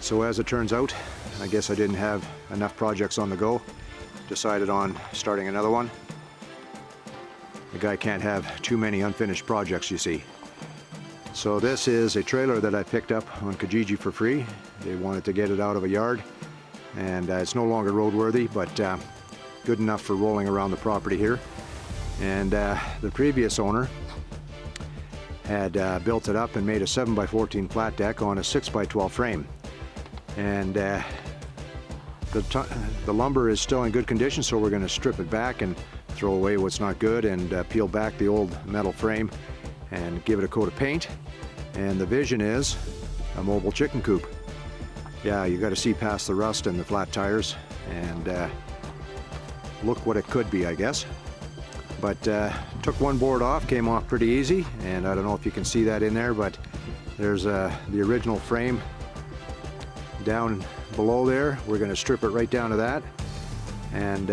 So as it turns out, I guess I didn't have enough projects on the go. Decided on starting another one. The guy can't have too many unfinished projects, you see. So this is a trailer that I picked up on Kijiji for free. They wanted to get it out of a yard, and it's no longer roadworthy, but good enough for rolling around the property here. And the previous owner had built it up and made a 7x14 flat deck on a 6x12 frame. And the lumber is still in good condition, so we're going to strip it back and throw away what's not good and peel back the old metal frame and give it a coat of paint. And the vision is a mobile chicken coop. Yeah, you got to see past the rust and the flat tires, and look what it could be, I guess. But took one board off, came off pretty easy, and I don't know if you can see that in there, but there's the original frame down below there. We're going to strip it right down to that and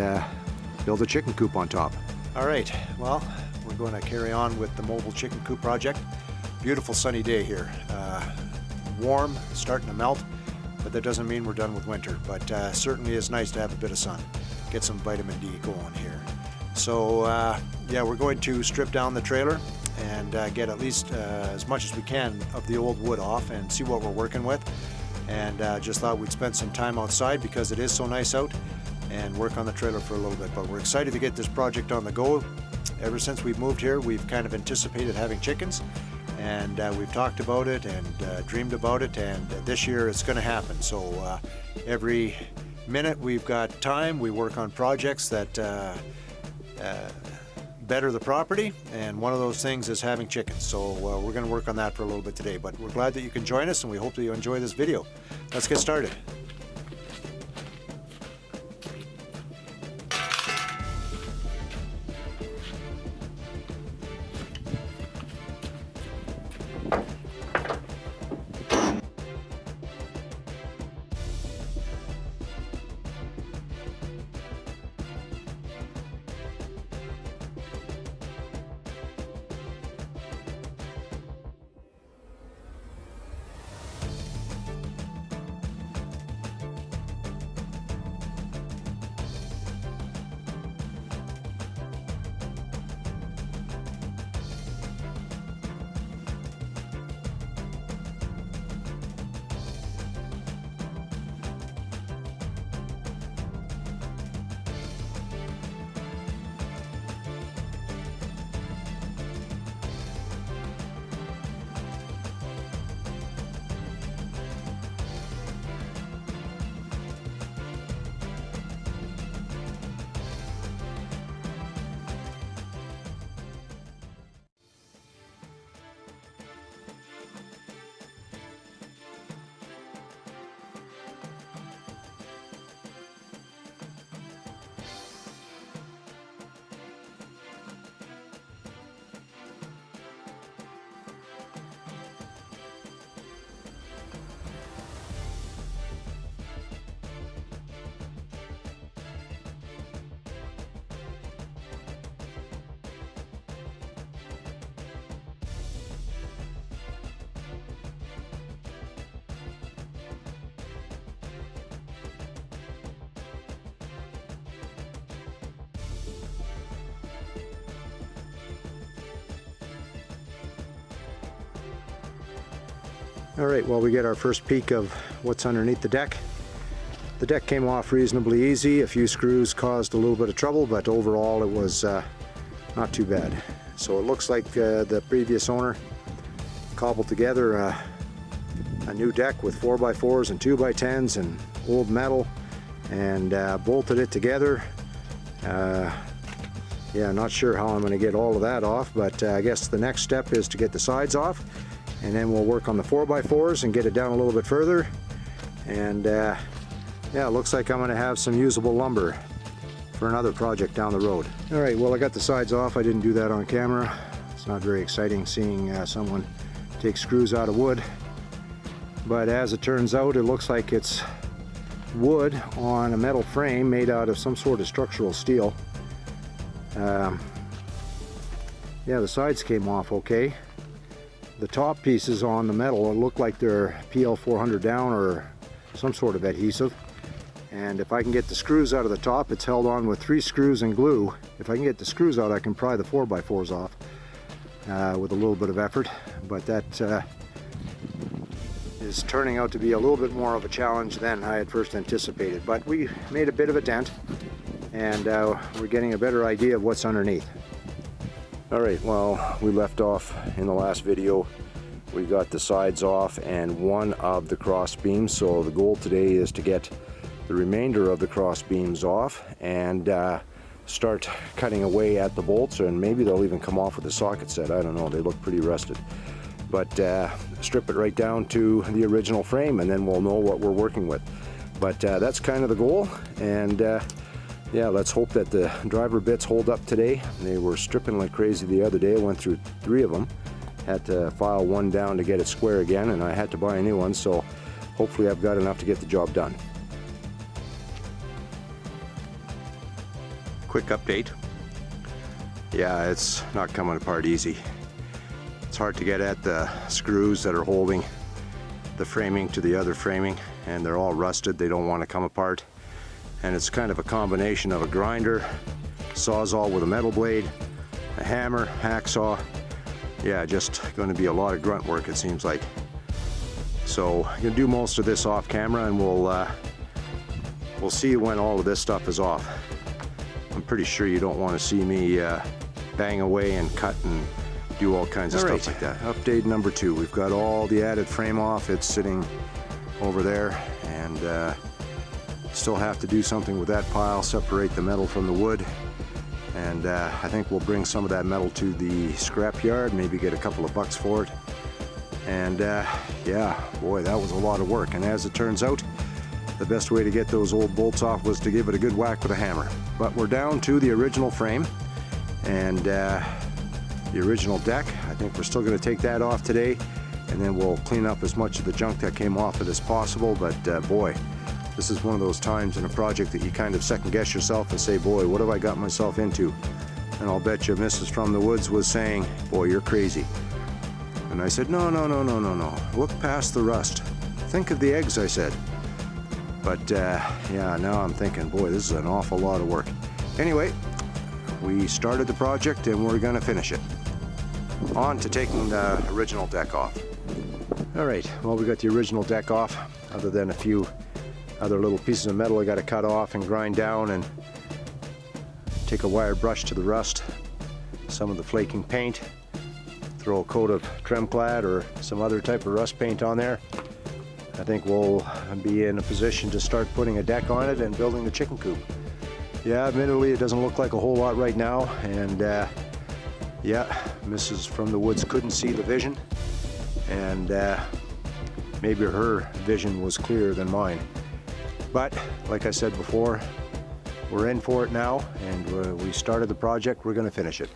build a chicken coop on top. All right, well, we're going to carry on with the mobile chicken coop project. Beautiful sunny day here. Warm, starting to melt, but that doesn't mean we're done with winter, but certainly is nice to have a bit of sun. Get some vitamin D going here. So yeah, we're going to strip down the trailer and get at least as much as we can of the old wood off and see what we're working with. And just thought we'd spend some time outside because it is so nice out, and work on the trailer for a little bit. But we're excited to get this project on the go. Ever since we've moved here, we've kind of anticipated having chickens, and we've talked about it and dreamed about it, and this year it's going to happen. So every minute we've got time, we work on projects that better the property, and one of those things is having chickens. So we're going to work on that for a little bit today, but we're glad that you can join us, and we hope that you enjoy this video. Let's get started. All right, well, we get our first peek of what's underneath the deck. The deck came off reasonably easy. A few screws caused a little bit of trouble, but overall it was not too bad. So it looks like the previous owner cobbled together a new deck with 4x4s and 2x10s and old metal, and bolted it together. Yeah, not sure how I'm going to get all of that off, but I guess the next step is to get the sides off, and then we'll work on the 4x4s and get it down a little bit further. And yeah, it looks like I'm going to have some usable lumber for another project down the road. All right, well, I got the sides off. I didn't do that on camera. It's not very exciting seeing someone take screws out of wood, but as it turns out, it looks like it's wood on a metal frame made out of some sort of structural steel. Yeah, the sides came off okay. The top pieces on the metal look like they're PL 400 down or some sort of adhesive. And if I can get the screws out of the top, it's held on with 3 screws and glue. If I can get the screws out, I can pry the 4x4s off with a little bit of effort. But that is turning out to be a little bit more of a challenge than I had first anticipated. But we made a bit of a dent, and we're getting a better idea of what's underneath. All right, well, we left off in the last video. We got the sides off and one of the cross beams. So the goal today is to get the remainder of the cross beams off and start cutting away at the bolts, and maybe they'll even come off with the socket set. I don't know, they look pretty rusted. But strip it right down to the original frame, and then we'll know what we're working with. But that's kind of the goal, and yeah, let's hope that the driver bits hold up today. They were stripping like crazy the other day. I went through 3 of them, had to file one down to get it square again, and I had to buy a new one, so hopefully I've got enough to get the job done. Quick update. Yeah, it's not coming apart easy. It's hard to get at the screws that are holding the framing to the other framing, and they're all rusted. They don't want to come apart. And it's kind of a combination of a grinder, sawzall with a metal blade, a hammer, hacksaw. Yeah, just going to be a lot of grunt work, it seems like. So I'm going to do most of this off camera, and we'll see when all of this stuff is off. I'm pretty sure you don't want to see me bang away and cut and do all kinds of stuff like that. Update number 2. We've got all the added frame off. It's sitting over there, and still have to do something with that pile, separate the metal from the wood. And I think we'll bring some of that metal to the scrap yard, maybe get a couple of bucks for it. And yeah, boy, that was a lot of work. And as it turns out, the best way to get those old bolts off was to give it a good whack with a hammer. But we're down to the original frame and the original deck. I think we're still going to take that off today, and then we'll clean up as much of the junk that came off it as possible. But boy, this is one of those times in a project that you kind of second guess yourself and say, boy, what have I got myself into? And I'll bet you Mrs. from the Woods was saying, boy, you're crazy. And I said, no, look past the rust. Think of the eggs, I said. But yeah, now I'm thinking, boy, this is an awful lot of work. Anyway, we started the project and we're gonna finish it. On to taking the original deck off. All right, well, we got the original deck off, other than a few other little pieces of metal I got to cut off and grind down, and take a wire brush to the rust, some of the flaking paint, throw a coat of Tremclad or some other type of rust paint on there. I think we'll be in a position to start putting a deck on it and building the chicken coop. Yeah, admittedly, it doesn't look like a whole lot right now, and yeah, Mrs. from the Woods couldn't see the vision, and maybe her vision was clearer than mine. But like I said before, we're in for it now, and we started the project. We're going to finish it.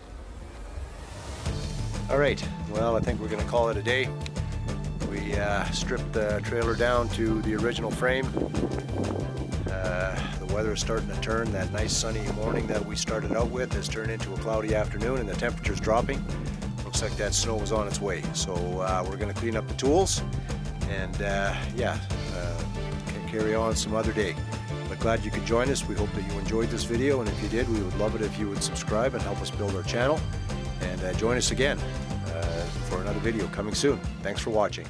All right, well, I think we're going to call it a day. We stripped the trailer down to the original frame. The weather is starting to turn. That nice sunny morning that we started out with has turned into a cloudy afternoon, and the temperature's dropping. Looks like that snow is on its way. So we're going to clean up the tools, and yeah, carry on some other day. But glad you could join us. We hope that you enjoyed this video, and if you did, we would love it if you would subscribe and help us build our channel. And join us again for another video coming soon. Thanks for watching.